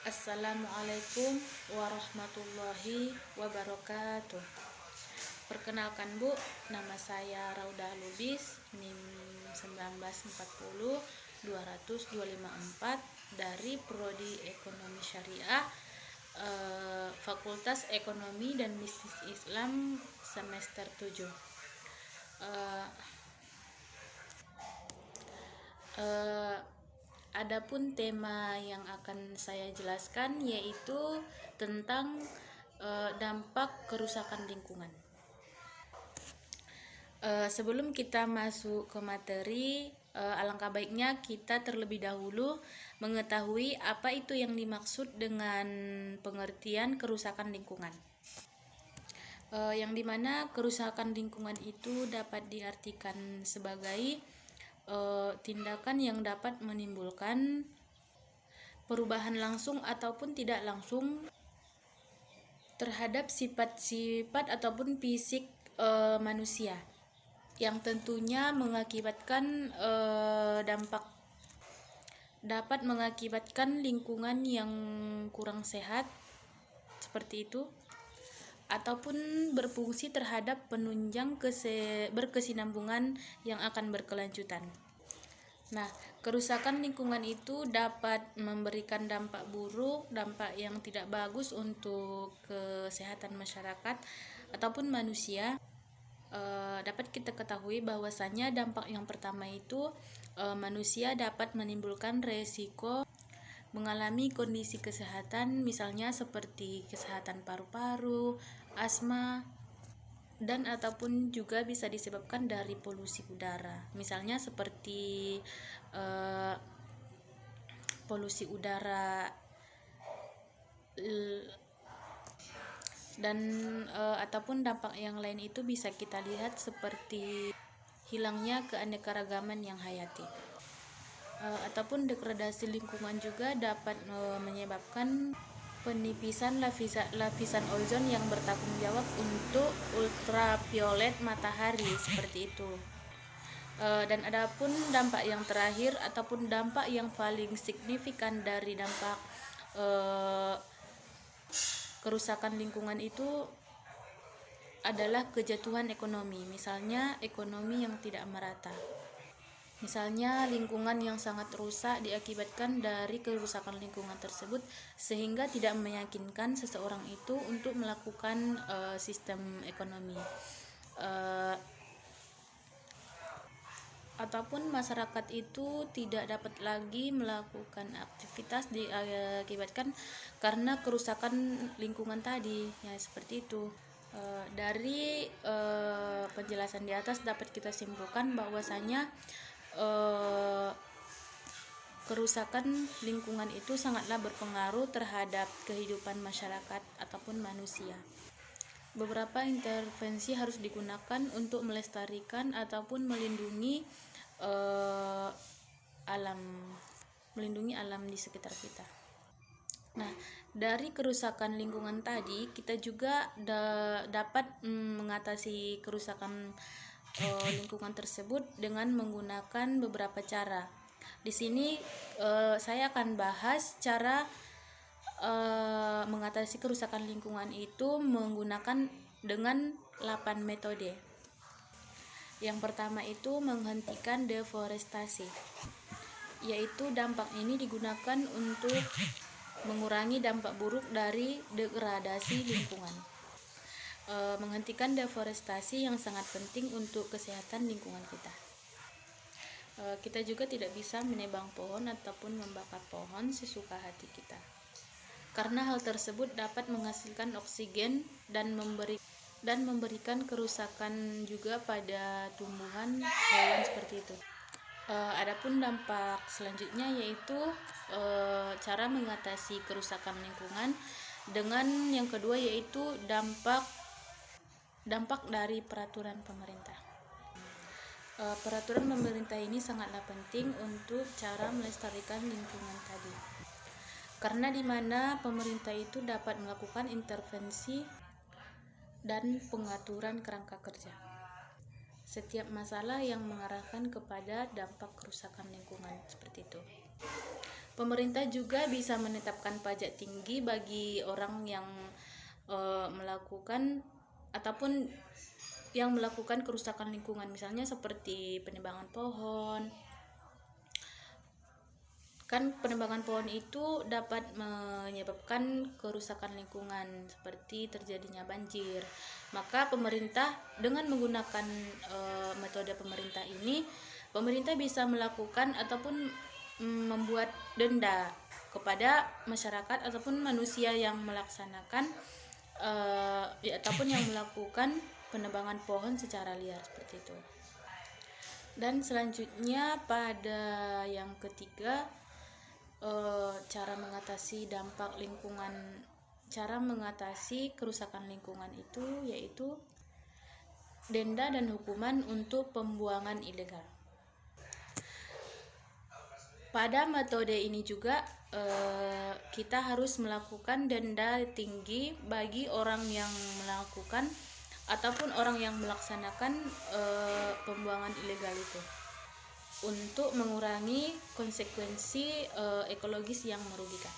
Assalamualaikum warahmatullahi wabarakatuh. Perkenalkan Bu, nama saya Raudah Lubis, NIM 194020254 dari Prodi Ekonomi Syariah, Fakultas Ekonomi dan Bisnis Islam semester 7. Adapun tema yang akan saya jelaskan yaitu tentang dampak kerusakan lingkungan. Sebelum kita masuk ke materi, alangkah baiknya kita terlebih dahulu mengetahui apa itu yang dimaksud dengan pengertian kerusakan lingkungan. Yang dimana kerusakan lingkungan itu dapat diartikan sebagai tindakan yang dapat menimbulkan perubahan langsung ataupun tidak langsung terhadap sifat-sifat ataupun fisik manusia, yang tentunya mengakibatkan dapat mengakibatkan lingkungan yang kurang sehat seperti itu, ataupun berfungsi terhadap penunjang berkesinambungan yang akan berkelanjutan. Nah, kerusakan lingkungan itu dapat memberikan dampak buruk, dampak yang tidak bagus untuk kesehatan masyarakat ataupun manusia. Dapat kita ketahui bahwasanya dampak yang pertama itu manusia dapat menimbulkan resiko mengalami kondisi kesehatan, misalnya seperti kesehatan paru-paru, asma, dan ataupun juga bisa disebabkan dari polusi udara, misalnya seperti polusi udara dan ataupun dampak yang lain itu bisa kita lihat seperti hilangnya keanekaragaman yang hayati. Ataupun degradasi lingkungan juga dapat menyebabkan penipisan lapisan ozon yang bertanggung jawab untuk ultraviolet matahari seperti itu. Dan adapun dampak yang terakhir ataupun dampak yang paling signifikan dari dampak kerusakan lingkungan itu adalah kejatuhan ekonomi, misalnya ekonomi yang tidak merata. Misalnya lingkungan yang sangat rusak diakibatkan dari kerusakan lingkungan tersebut, sehingga tidak meyakinkan seseorang itu untuk melakukan sistem ekonomi. Ataupun masyarakat itu tidak dapat lagi melakukan aktivitas diakibatkan karena kerusakan lingkungan tadi, ya seperti itu. Dari penjelasan di atas dapat kita simpulkan bahwasanya kerusakan lingkungan itu sangatlah berpengaruh terhadap kehidupan masyarakat ataupun manusia. Beberapa intervensi harus digunakan untuk melestarikan ataupun melindungi alam di sekitar kita. Nah, dari kerusakan lingkungan tadi kita juga dapat mengatasi kerusakan lingkungan tersebut dengan menggunakan beberapa cara. Di sini saya akan bahas cara mengatasi kerusakan lingkungan itu menggunakan dengan 8 metode. Yang pertama itu menghentikan deforestasi, yaitu dampak ini digunakan untuk mengurangi dampak buruk dari degradasi lingkungan. Menghentikan deforestasi yang sangat penting untuk kesehatan lingkungan kita. Kita juga tidak bisa menebang pohon ataupun membakar pohon sesuka hati kita, karena hal tersebut dapat menghasilkan oksigen dan memberikan kerusakan juga pada tumbuhan hewan seperti itu. Adapun dampak selanjutnya yaitu cara mengatasi kerusakan lingkungan dengan yang kedua yaitu dampak dari peraturan pemerintah. Peraturan pemerintah ini sangatlah penting untuk cara melestarikan lingkungan tadi, karena di mana pemerintah itu dapat melakukan intervensi dan pengaturan kerangka kerja setiap masalah yang mengarahkan kepada dampak kerusakan lingkungan seperti itu. Pemerintah juga bisa menetapkan pajak tinggi bagi orang yang melakukan ataupun yang melakukan kerusakan lingkungan, misalnya seperti penebangan pohon. Kan penebangan pohon itu dapat menyebabkan kerusakan lingkungan seperti terjadinya banjir. Maka pemerintah dengan menggunakan metode pemerintah ini, pemerintah bisa melakukan ataupun membuat denda kepada masyarakat ataupun manusia yang melaksanakan ataupun yang melakukan penebangan pohon secara liar seperti itu. Dan selanjutnya pada yang ketiga, cara mengatasi dampak lingkungan, cara mengatasi kerusakan lingkungan itu yaitu denda dan hukuman untuk pembuangan ilegal. Pada metode ini juga kita harus melakukan denda tinggi bagi orang yang melakukan ataupun orang yang melaksanakan pembuangan ilegal itu, untuk mengurangi konsekuensi ekologis yang merugikan.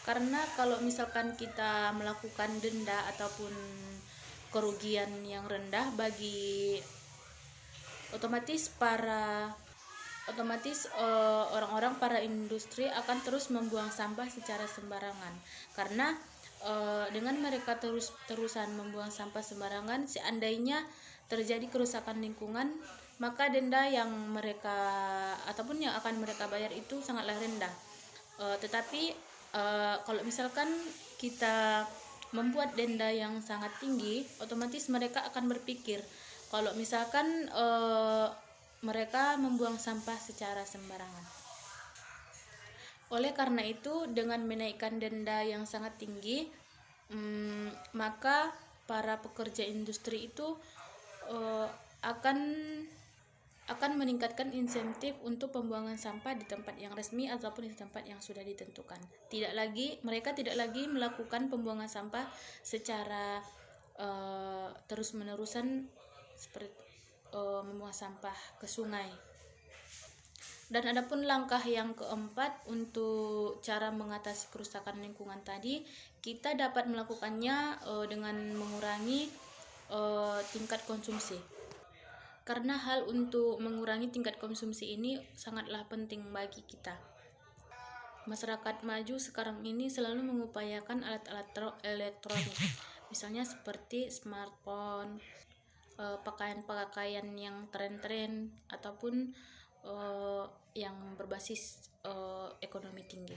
Karena kalau misalkan kita melakukan denda ataupun kerugian yang rendah bagi otomatis orang-orang para industri akan terus membuang sampah secara sembarangan. Karena dengan mereka terusan membuang sampah sembarangan, seandainya terjadi kerusakan lingkungan, maka denda yang mereka ataupun yang akan mereka bayar itu sangatlah rendah. Tetapi kalau misalkan kita membuat denda yang sangat tinggi, otomatis mereka akan berpikir kalau misalkan mereka membuang sampah secara sembarangan. Oleh karena itu, dengan menaikkan denda yang sangat tinggi, maka para pekerja industri itu akan meningkatkan insentif untuk pembuangan sampah di tempat yang resmi ataupun di tempat yang sudah ditentukan. Mereka tidak lagi melakukan pembuangan sampah secara terus-menerusan seperti membuang sampah ke sungai. Dan adapun langkah yang keempat untuk cara mengatasi kerusakan lingkungan tadi, kita dapat melakukannya dengan mengurangi tingkat konsumsi. Karena hal untuk mengurangi tingkat konsumsi ini sangatlah penting bagi kita. Masyarakat maju sekarang ini selalu mengupayakan alat-alat elektronik, misalnya seperti smartphone, pakaian-pakaian yang tren-tren ataupun yang berbasis ekonomi tinggi.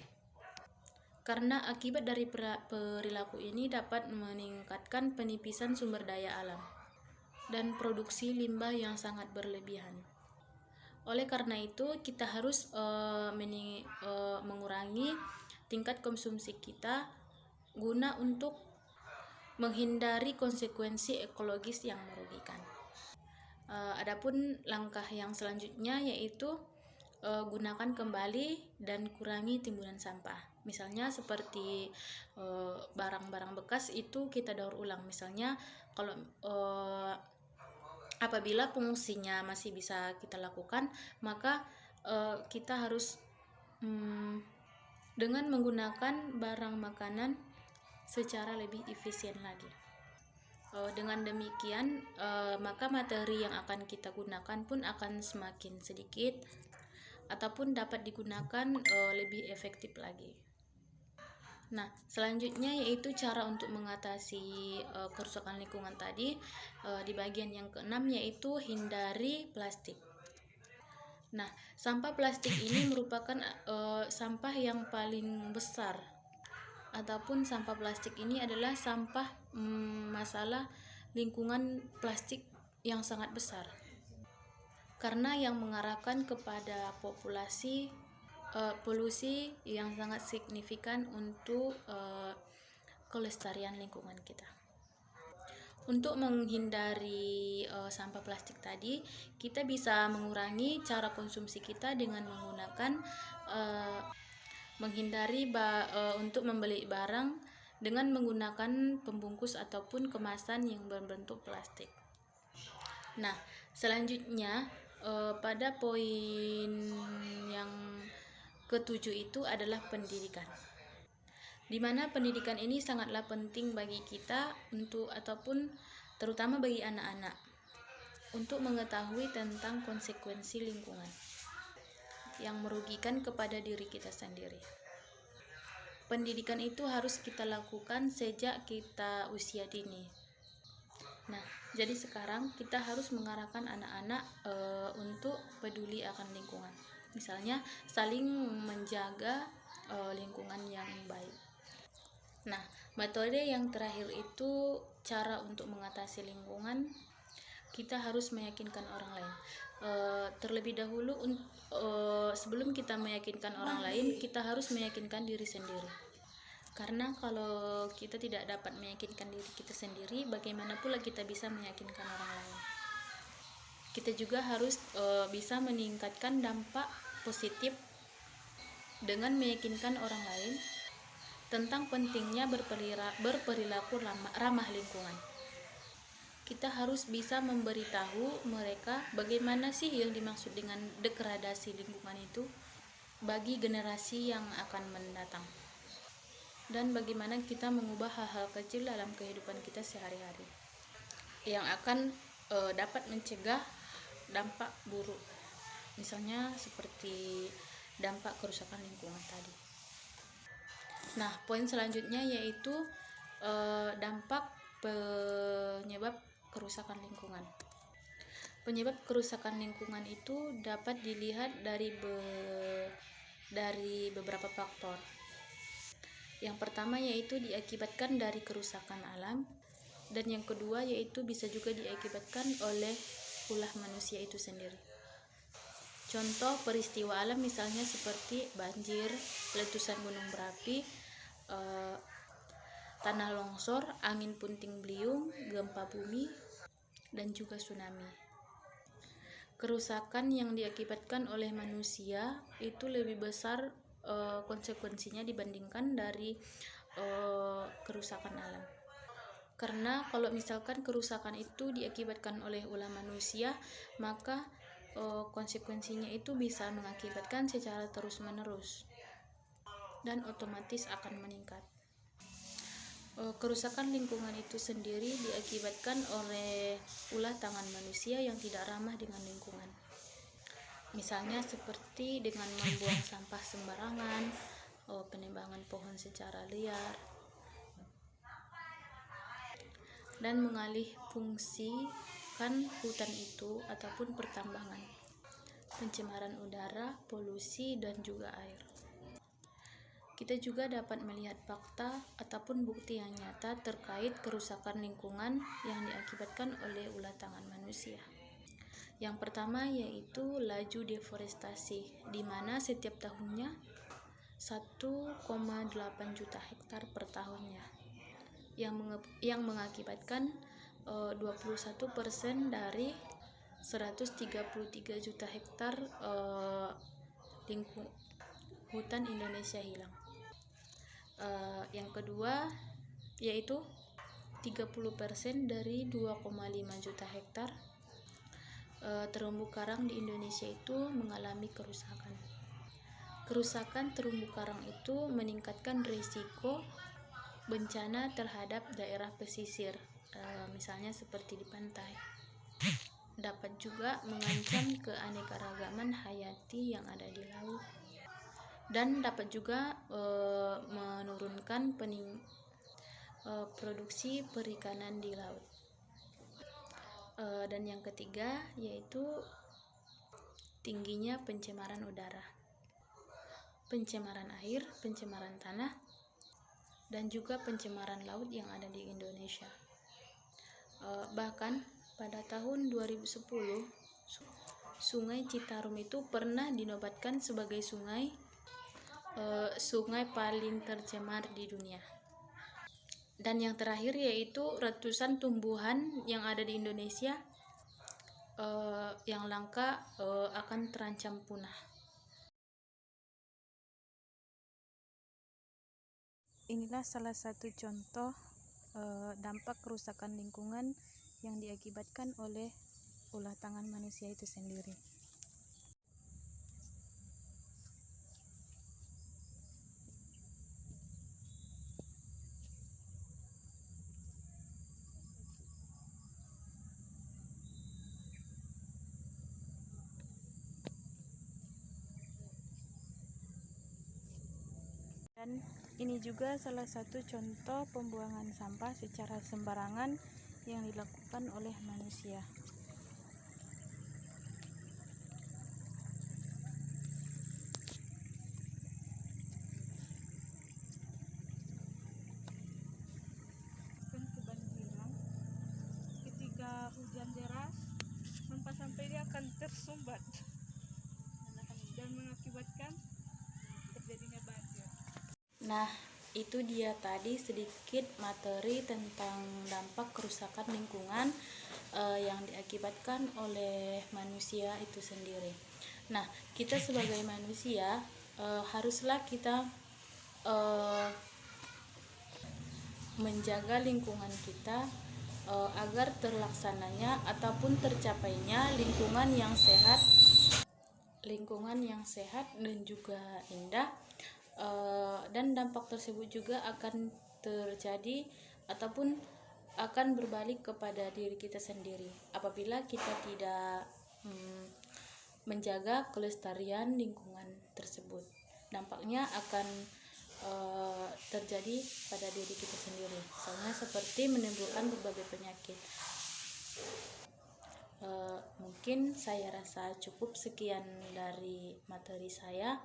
Karena akibat dari perilaku ini dapat meningkatkan penipisan sumber daya alam dan produksi limbah yang sangat berlebihan. Oleh karena itu, kita harus mengurangi tingkat konsumsi kita guna untuk menghindari konsekuensi ekologis yang merugikan. Adapun langkah yang selanjutnya yaitu gunakan kembali dan kurangi timbunan sampah. Misalnya seperti barang-barang bekas itu kita daur ulang. Misalnya kalau apabila fungsinya masih bisa kita lakukan, maka kita harus dengan menggunakan barang makanan secara lebih efisien lagi. Dengan demikian, maka materi yang akan kita gunakan pun akan semakin sedikit ataupun dapat digunakan lebih efektif lagi. Nah, selanjutnya yaitu cara untuk mengatasi kerusakan lingkungan tadi. Di bagian yang keenam yaitu hindari plastik. Nah, sampah plastik ini merupakan sampah yang paling besar, ataupun sampah plastik ini adalah sampah masalah lingkungan plastik yang sangat besar, karena yang mengarahkan kepada polusi yang sangat signifikan untuk kelestarian lingkungan kita. Untuk menghindari sampah plastik tadi, kita bisa mengurangi cara konsumsi kita dengan menggunakan untuk membeli barang dengan menggunakan pembungkus ataupun kemasan yang berbentuk plastik. Nah, selanjutnya pada poin yang ketujuh itu adalah pendidikan. Di mana pendidikan ini sangatlah penting bagi kita ataupun terutama bagi anak-anak untuk mengetahui tentang konsekuensi lingkungan yang merugikan kepada diri kita sendiri. Pendidikan itu harus kita lakukan sejak kita usia dini. Nah, jadi sekarang kita harus mengarahkan anak-anak untuk peduli akan lingkungan. Misalnya saling menjaga lingkungan yang baik. Nah, metode yang terakhir itu cara untuk mengatasi lingkungan. Kita harus meyakinkan orang lain. Terlebih dahulu sebelum kita meyakinkan orang lain, kita harus meyakinkan diri sendiri. Karena kalau kita tidak dapat meyakinkan diri kita sendiri, bagaimana pula kita bisa meyakinkan orang lain? Kita juga harus bisa meningkatkan dampak positif dengan meyakinkan orang lain tentang pentingnya berperilaku ramah lingkungan. Kita harus bisa memberitahu mereka bagaimana sih yang dimaksud dengan degradasi lingkungan itu bagi generasi yang akan mendatang, dan bagaimana kita mengubah hal-hal kecil dalam kehidupan kita sehari-hari yang akan dapat mencegah dampak buruk, misalnya seperti dampak kerusakan lingkungan tadi. Nah, poin selanjutnya yaitu dampak penyebab kerusakan lingkungan. Penyebab kerusakan lingkungan itu dapat dilihat dari beberapa faktor. Yang pertama yaitu diakibatkan dari kerusakan alam, dan yang kedua yaitu bisa juga diakibatkan oleh ulah manusia itu sendiri. Contoh peristiwa alam misalnya seperti banjir, letusan gunung berapi, tanah longsor, angin puting beliung, gempa bumi, dan juga tsunami. Kerusakan yang diakibatkan oleh manusia itu lebih besar konsekuensinya dibandingkan dari kerusakan alam. Karena kalau misalkan kerusakan itu diakibatkan oleh ulah manusia, maka konsekuensinya itu bisa mengakibatkan secara terus-menerus dan otomatis akan meningkat. Kerusakan lingkungan itu sendiri diakibatkan oleh ulah tangan manusia yang tidak ramah dengan lingkungan. Misalnya seperti dengan membuang sampah sembarangan, penebangan pohon secara liar, dan mengalih fungsikan hutan itu ataupun pertambangan, pencemaran udara, polusi, dan juga air. Kita juga dapat melihat fakta ataupun bukti yang nyata terkait kerusakan lingkungan yang diakibatkan oleh ulah tangan manusia. Yang pertama yaitu laju deforestasi, di mana setiap tahunnya 1,8 juta hektar per tahunnya, yang mengakibatkan 21% dari 133 juta hektar hutan Indonesia hilang. Yang kedua yaitu 30% dari 2,5 juta hektar terumbu karang di Indonesia itu mengalami kerusakan. Kerusakan terumbu karang itu meningkatkan risiko bencana terhadap daerah pesisir, misalnya seperti di pantai. Dapat juga mengancam keanekaragaman hayati yang ada di laut, dan dapat juga menurunkan produksi perikanan di laut. Dan yang ketiga yaitu tingginya pencemaran udara, pencemaran air, pencemaran tanah, dan juga pencemaran laut yang ada di Indonesia. Bahkan pada tahun 2010 Sungai Citarum itu pernah dinobatkan sebagai sungai paling tercemar di dunia. Dan yang terakhir yaitu ratusan tumbuhan yang ada di Indonesia yang langka akan terancam punah. Inilah salah satu contoh dampak kerusakan lingkungan yang diakibatkan oleh ulah tangan manusia itu sendiri. Dan ini juga salah satu contoh pembuangan sampah secara sembarangan yang dilakukan oleh manusia. Kebanjiran ketika hujan deras, sampah-sampah ini akan tersumbat dan mengakibatkan terjadinya banjir. Nah, itu dia tadi sedikit materi tentang dampak kerusakan lingkungan yang diakibatkan oleh manusia itu sendiri. Nah, kita sebagai manusia haruslah kita menjaga lingkungan kita agar terlaksananya ataupun tercapainya lingkungan yang sehat dan juga indah. Dan dampak tersebut juga akan terjadi ataupun akan berbalik kepada diri kita sendiri apabila kita tidak menjaga kelestarian lingkungan tersebut. Dampaknya akan terjadi pada diri kita sendiri, misalnya seperti menimbulkan berbagai penyakit. Mungkin saya rasa cukup sekian dari materi saya.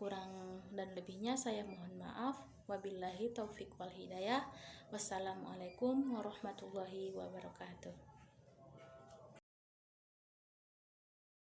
Kurang dan lebihnya saya mohon maaf. Wabillahi taufik wal hidayah. Wassalamualaikum warahmatullahi wabarakatuh.